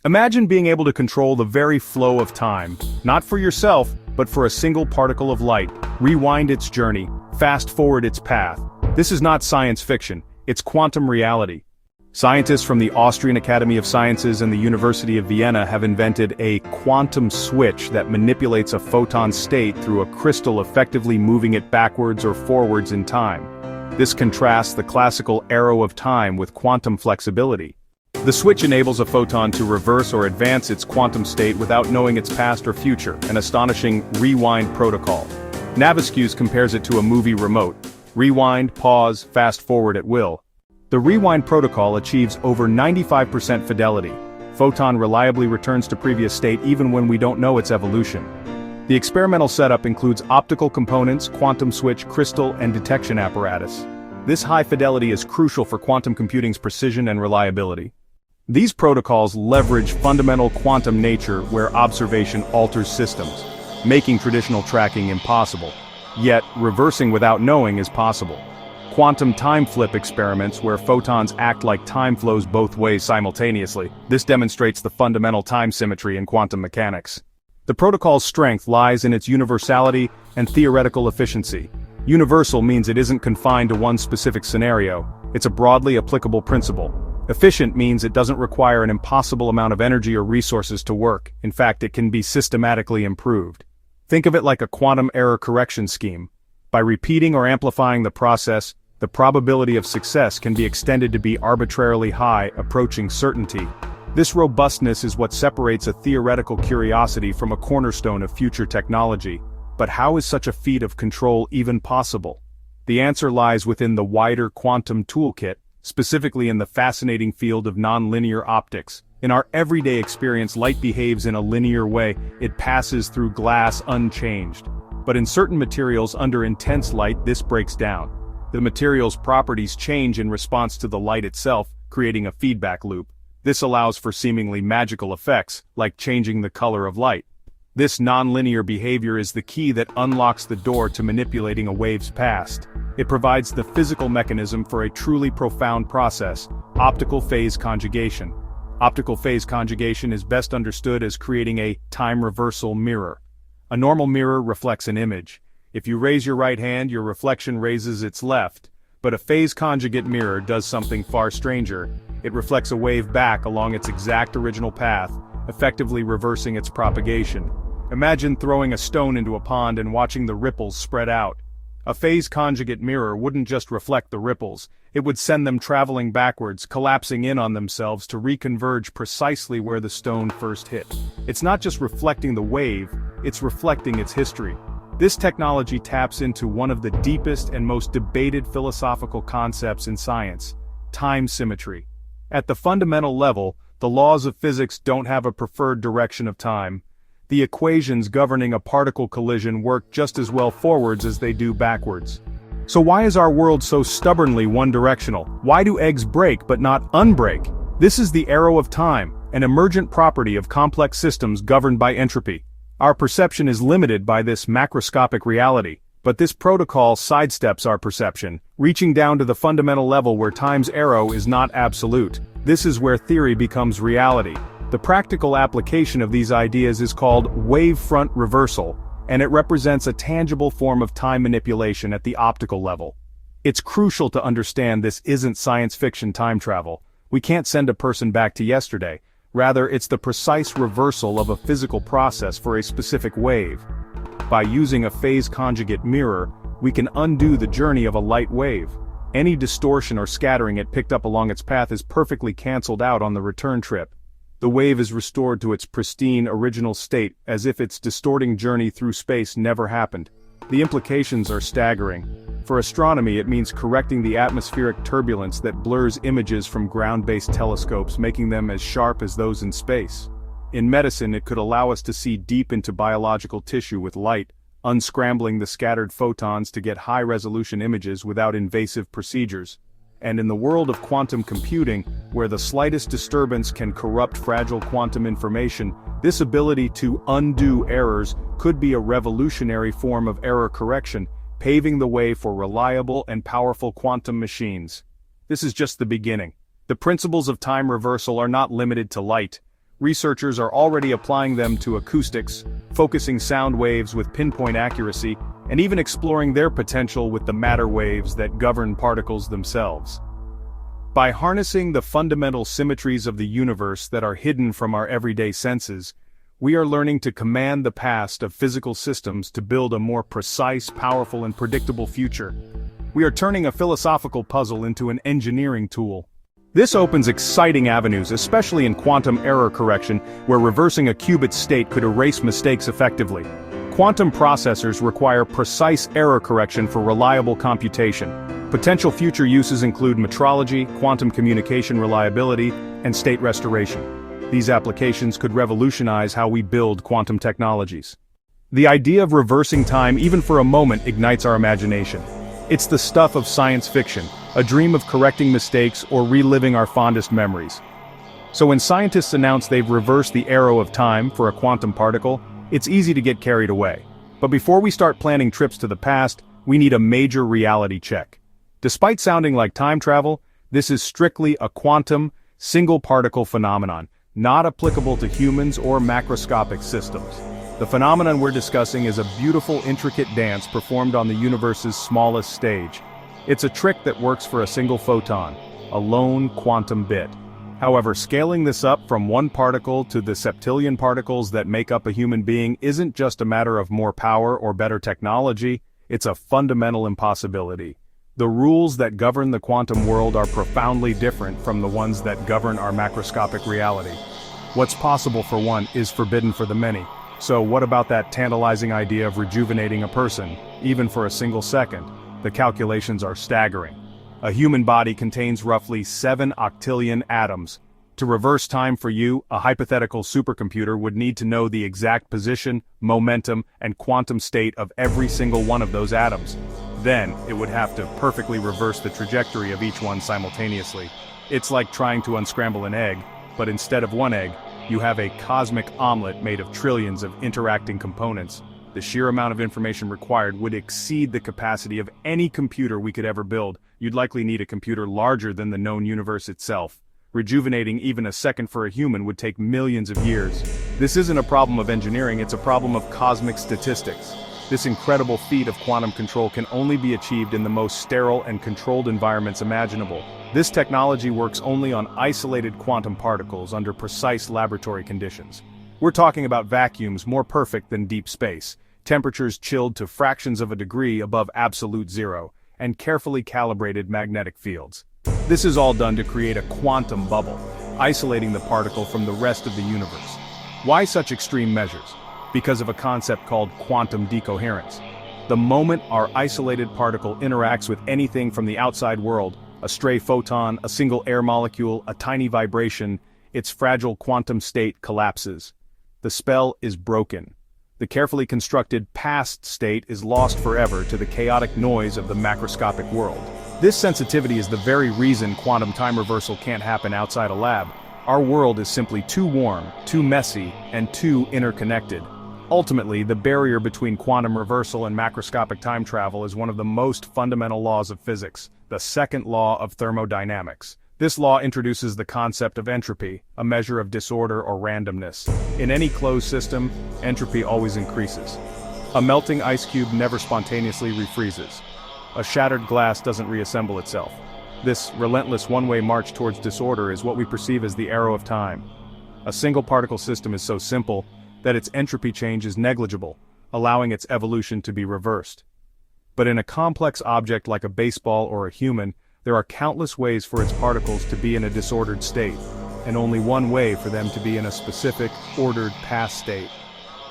Imagine being able to control the very flow of time, not for yourself, but for a single particle of light, rewind its journey, fast forward its path. This is not science fiction, it's quantum reality. Scientists from the Austrian Academy of Sciences and the University of Vienna have invented a quantum switch that manipulates a photon state through a crystal, effectively moving it backwards or forwards in time. This contrasts the classical arrow of time with quantum flexibility. The switch enables a photon to reverse or advance its quantum state without knowing its past or future, an astonishing rewind protocol. Naviskuse compares it to a movie remote. Rewind, pause, fast forward at will. The rewind protocol achieves over 95% fidelity. Photon reliably returns to previous state even when we don't know its evolution. The experimental setup includes optical components, quantum switch, crystal, and detection apparatus. This high fidelity is crucial for quantum computing's precision and reliability. These protocols leverage fundamental quantum nature where observation alters systems, making traditional tracking impossible. Yet, reversing without knowing is possible. Quantum time flip experiments where photons act like time flows both ways simultaneously. This demonstrates the fundamental time symmetry in quantum mechanics. The protocol's strength lies in its universality and theoretical efficiency. Universal means it isn't confined to one specific scenario, it's a broadly applicable principle. Efficient means it doesn't require an impossible amount of energy or resources to work. In fact, it can be systematically improved. Think of it like a quantum error correction scheme. By repeating or amplifying the process, the probability of success can be extended to be arbitrarily high, approaching certainty. This robustness is what separates a theoretical curiosity from a cornerstone of future technology. But how is such a feat of control even possible? The answer lies within the wider quantum toolkit, specifically in the fascinating field of nonlinear optics. In our everyday experience, light behaves in a linear way. It passes through glass unchanged. But in certain materials under intense light, this breaks down. The material's properties change in response to the light itself, creating a feedback loop. This allows for seemingly magical effects, like changing the color of light. This nonlinear behavior is the key that unlocks the door to manipulating a wave's past. It provides the physical mechanism for a truly profound process, optical phase conjugation. Optical phase conjugation is best understood as creating a time reversal mirror. A normal mirror reflects an image. If you raise your right hand, your reflection raises its left. But a phase conjugate mirror does something far stranger. It reflects a wave back along its exact original path, effectively reversing its propagation. Imagine throwing a stone into a pond and watching the ripples spread out. A phase conjugate mirror wouldn't just reflect the ripples, it would send them traveling backwards, collapsing in on themselves to reconverge precisely where the stone first hit. It's not just reflecting the wave, it's reflecting its history. This technology taps into one of the deepest and most debated philosophical concepts in science: time symmetry. At the fundamental level, the laws of physics don't have a preferred direction of time. The equations governing a particle collision work just as well forwards as they do backwards. So why is our world so stubbornly one-directional? Why do eggs break but not unbreak? This is the arrow of time, an emergent property of complex systems governed by entropy. Our perception is limited by this macroscopic reality, but this protocol sidesteps our perception, reaching down to the fundamental level where time's arrow is not absolute. This is where theory becomes reality. The practical application of these ideas is called wavefront reversal, and it represents a tangible form of time manipulation at the optical level. It's crucial to understand this isn't science fiction time travel. We can't send a person back to yesterday. Rather, it's the precise reversal of a physical process for a specific wave. By using a phase conjugate mirror, we can undo the journey of a light wave. Any distortion or scattering it picked up along its path is perfectly cancelled out on the return trip. The wave is restored to its pristine original state, as if its distorting journey through space never happened. The implications are staggering. For astronomy, it means correcting the atmospheric turbulence that blurs images from ground-based telescopes, making them as sharp as those in space. In medicine, it could allow us to see deep into biological tissue with light, unscrambling the scattered photons to get high-resolution images without invasive procedures. And in the world of quantum computing, where the slightest disturbance can corrupt fragile quantum information, this ability to undo errors could be a revolutionary form of error correction, paving the way for reliable and powerful quantum machines. This is just the beginning. The principles of time reversal are not limited to light. Researchers are already applying them to acoustics, focusing sound waves with pinpoint accuracy, and even exploring their potential with the matter waves that govern particles themselves. By harnessing the fundamental symmetries of the universe that are hidden from our everyday senses, we are learning to command the past of physical systems to build a more precise, powerful, and predictable future. We are turning a philosophical puzzle into an engineering tool. This opens exciting avenues, especially in quantum error correction, where reversing a qubit state could erase mistakes effectively. Quantum processors require precise error correction for reliable computation. Potential future uses include metrology, quantum communication reliability, and state restoration. These applications could revolutionize how we build quantum technologies. The idea of reversing time even for a moment ignites our imagination. It's the stuff of science fiction, a dream of correcting mistakes or reliving our fondest memories. So when scientists announce they've reversed the arrow of time for a quantum particle, it's easy to get carried away. But before we start planning trips to the past, we need a major reality check. Despite sounding like time travel, this is strictly a quantum, single-particle phenomenon, not applicable to humans or macroscopic systems. The phenomenon we're discussing is a beautiful, intricate dance performed on the universe's smallest stage. It's a trick that works for a single photon, a lone quantum bit. However, scaling this up from one particle to the septillion particles that make up a human being isn't just a matter of more power or better technology, it's a fundamental impossibility. The rules that govern the quantum world are profoundly different from the ones that govern our macroscopic reality. What's possible for one is forbidden for the many. So what about that tantalizing idea of rejuvenating a person, even for a single second? The calculations are staggering. A human body contains roughly 7 octillion atoms. To reverse time for you, a hypothetical supercomputer would need to know the exact position, momentum, and quantum state of every single one of those atoms. Then, it would have to perfectly reverse the trajectory of each one simultaneously. It's like trying to unscramble an egg, but instead of one egg, you have a cosmic omelet made of trillions of interacting components. The sheer amount of information required would exceed the capacity of any computer we could ever build. You'd likely need a computer larger than the known universe itself. Rejuvenating even a second for a human would take millions of years. This isn't a problem of engineering, it's a problem of cosmic statistics. This incredible feat of quantum control can only be achieved in the most sterile and controlled environments imaginable. This technology works only on isolated quantum particles under precise laboratory conditions. We're talking about vacuums more perfect than deep space, temperatures chilled to fractions of a degree above absolute zero, and carefully calibrated magnetic fields. This is all done to create a quantum bubble, isolating the particle from the rest of the universe. Why such extreme measures? Because of a concept called quantum decoherence. The moment our isolated particle interacts with anything from the outside world, a stray photon, a single air molecule, a tiny vibration, its fragile quantum state collapses. The spell is broken. The carefully constructed past state is lost forever to the chaotic noise of the macroscopic world. This sensitivity is the very reason quantum time reversal can't happen outside a lab. Our world is simply too warm, too messy, and too interconnected. Ultimately, the barrier between quantum reversal and macroscopic time travel is one of the most fundamental laws of physics, the second law of thermodynamics. This law introduces the concept of entropy, a measure of disorder or randomness. In any closed system, entropy always increases. A melting ice cube never spontaneously refreezes. A shattered glass doesn't reassemble itself. This relentless one-way march towards disorder is what we perceive as the arrow of time. A single particle system is so simple that its entropy change is negligible, allowing its evolution to be reversed. But in a complex object like a baseball or a human, there are countless ways for its particles to be in a disordered state, and only one way for them to be in a specific, ordered past state.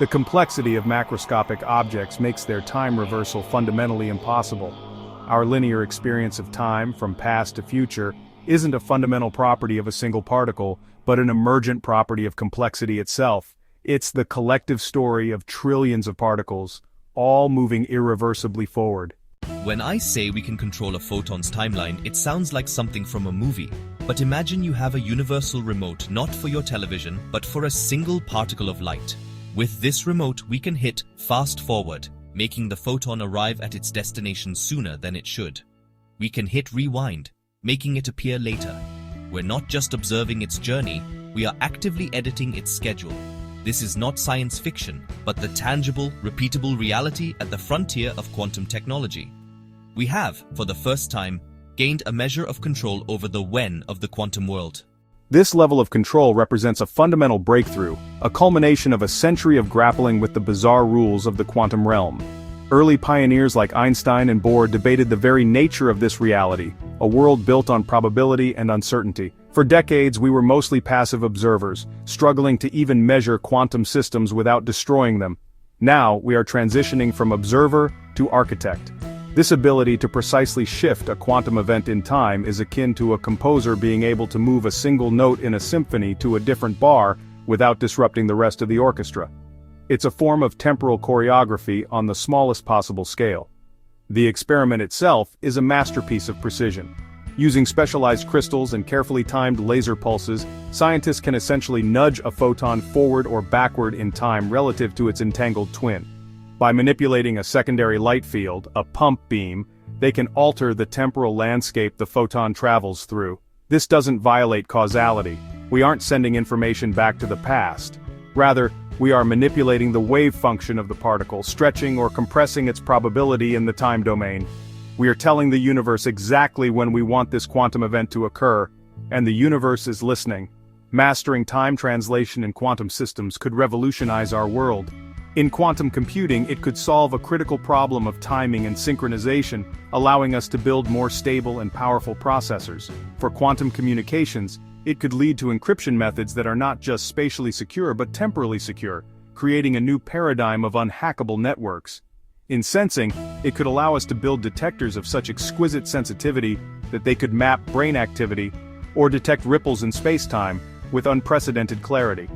The complexity of macroscopic objects makes their time reversal fundamentally impossible. Our linear experience of time, from past to future, isn't a fundamental property of a single particle, but an emergent property of complexity itself. It's the collective story of trillions of particles, all moving irreversibly forward. When I say we can control a photon's timeline, it sounds like something from a movie. But imagine you have a universal remote not for your television, but for a single particle of light. With this remote, we can hit fast forward, making the photon arrive at its destination sooner than it should. We can hit rewind, making it appear later. We're not just observing its journey, We are actively editing its schedule. This is not science fiction, but the tangible, repeatable reality at the frontier of quantum technology. We have, for the first time, gained a measure of control over the when of the quantum world. This level of control represents a fundamental breakthrough, a culmination of a century of grappling with the bizarre rules of the quantum realm. Early pioneers like Einstein and Bohr debated the very nature of this reality, a world built on probability and uncertainty. For decades we were mostly passive observers, struggling to even measure quantum systems without destroying them. Now we are transitioning from observer to architect. This ability to precisely shift a quantum event in time is akin to a composer being able to move a single note in a symphony to a different bar without disrupting the rest of the orchestra. It's a form of temporal choreography on the smallest possible scale. The experiment itself is a masterpiece of precision. Using specialized crystals and carefully timed laser pulses, scientists can essentially nudge a photon forward or backward in time relative to its entangled twin. By manipulating a secondary light field, a pump beam, they can alter the temporal landscape the photon travels through. This doesn't violate causality. We aren't sending information back to the past. Rather, we are manipulating the wave function of the particle, stretching or compressing its probability in the time domain. We are telling the universe exactly when we want this quantum event to occur, and the universe is listening. Mastering time translation in quantum systems could revolutionize our world. In quantum computing, it could solve a critical problem of timing and synchronization, allowing us to build more stable and powerful processors. For quantum communications, it could lead to encryption methods that are not just spatially secure but temporally secure, creating a new paradigm of unhackable networks. In sensing, it could allow us to build detectors of such exquisite sensitivity that they could map brain activity or detect ripples in space-time with unprecedented clarity.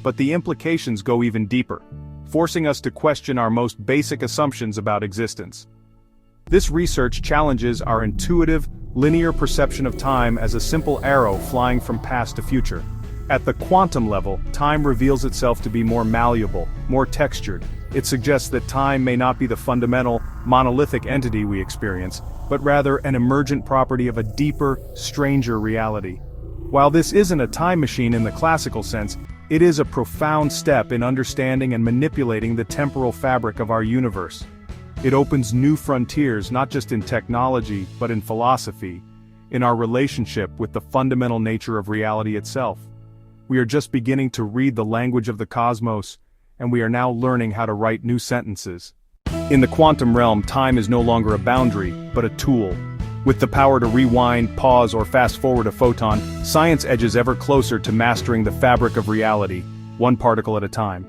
But the implications go even deeper, forcing us to question our most basic assumptions about existence. This research challenges our intuitive, linear perception of time as a simple arrow flying from past to future. At the quantum level, time reveals itself to be more malleable, more textured. It suggests that time may not be the fundamental, monolithic entity we experience, but rather an emergent property of a deeper, stranger reality. While this isn't a time machine in the classical sense, it is a profound step in understanding and manipulating the temporal fabric of our universe. It opens new frontiers not just in technology, but in philosophy, in our relationship with the fundamental nature of reality itself. We are just beginning to read the language of the cosmos, and we are now learning how to write new sentences. In the quantum realm, time is no longer a boundary, but a tool. With the power to rewind, pause, or fast-forward a photon, science edges ever closer to mastering the fabric of reality, one particle at a time.